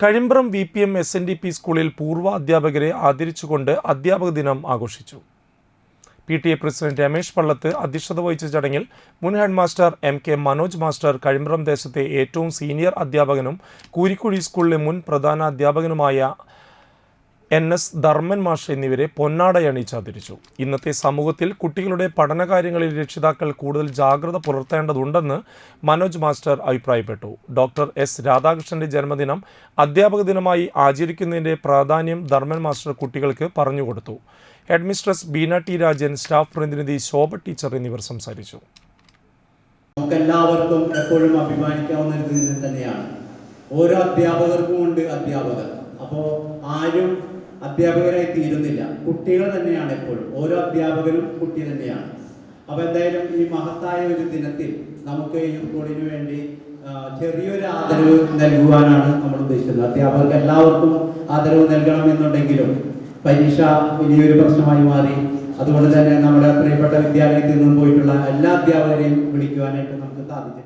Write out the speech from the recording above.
Kazhimbram VPM SNDP സ്കൂളിൽ പൂർവ്വ അധ്യാപകരെ ആദരിച്ചുകൊണ്ട് അധ്യാപക ദിനം ആഘോഷിച്ചു. PTA പ്രസിഡന്റ് രമേശ് പള്ളത്ത് അധ്യക്ഷത വഹിച്ച ചടങ്ങിൽ മുൻ head master MK Manoj master, Kazhimbram ദേശത്തെ ഏറ്റവും സീനിയർ അധ്യാപകനും കൂരിക്കുഴി സ്കൂളിലെ മുൻ പ്രധാന അധ്യാപകനുമായ NS ധർമ്മൻ മാഷ് എന്നിവരെ പൊന്നാടയണിച്ച് ആദരിച്ചു. ഇന്നത്തെ സമൂഹത്തിൽ കുട്ടികളുടെ പഠനകാര്യങ്ങളിൽ രക്ഷിതാക്കൾ കൂടുതൽ ജാഗ്രത പുലർത്തേണ്ടതുണ്ടെന്ന് മനോജ് മാസ്റ്റർ അഭിപ്രായപ്പെട്ടു. ഡോക്ടർ S രാധാകൃഷ്ണന്റെ ജന്മദിനം അധ്യാപക ദിനമായി ആചരിക്കുന്നതിന്റെ പ്രാധാന്യം ധർമ്മൻ മാസ്റ്റർ കുട്ടികൾക്ക് പറഞ്ഞുകൊടുത്തു. Head mistress Beena T Rajan, staff പ്രതിനിധി ശോഭ ടീച്ചർ എന്നിവർ സംസാരിച്ചു. നമുക്കെല്ലാവർക്കും എപ്പോഴും അഭിമാനിക്കാവുന്ന ഒരു ദിനം തന്നെയാണ്. ഓരോ അധ്യാപകർക്കും ഉണ്ട് അധ്യാപകർ. അപ്പോൾ ആരും അധ്യാപകരായി തീരുന്നില്ല, കുട്ടികൾ തന്നെയാണ് എപ്പോഴും. ഓരോ അധ്യാപകരും കുട്ടി തന്നെയാണ്. അപ്പോൾ എന്തായാലും ഈ മഹത്തായ ഒരു ദിനത്തിൽ നമുക്ക് ഈ സ്കൂളിന് വേണ്ടി ചെറിയൊരു ആദരവ് നൽകുവാനാണ് നമ്മൾ ഉദ്ദേശിക്കുന്നത്. അധ്യാപകർക്ക് എല്ലാവർക്കും ആദരവ് നൽകണമെന്നുണ്ടെങ്കിലും പരീക്ഷ വലിയൊരു പ്രശ്നമായി മാറി. അതുകൊണ്ട് തന്നെ നമ്മുടെ പ്രിയപ്പെട്ട വിദ്യാലയത്തിൽ നിന്നും പോയിട്ടുള്ള എല്ലാ അധ്യാപകരെയും വിളിക്കുവാനായിട്ട് നമുക്ക് സാധിച്ചു.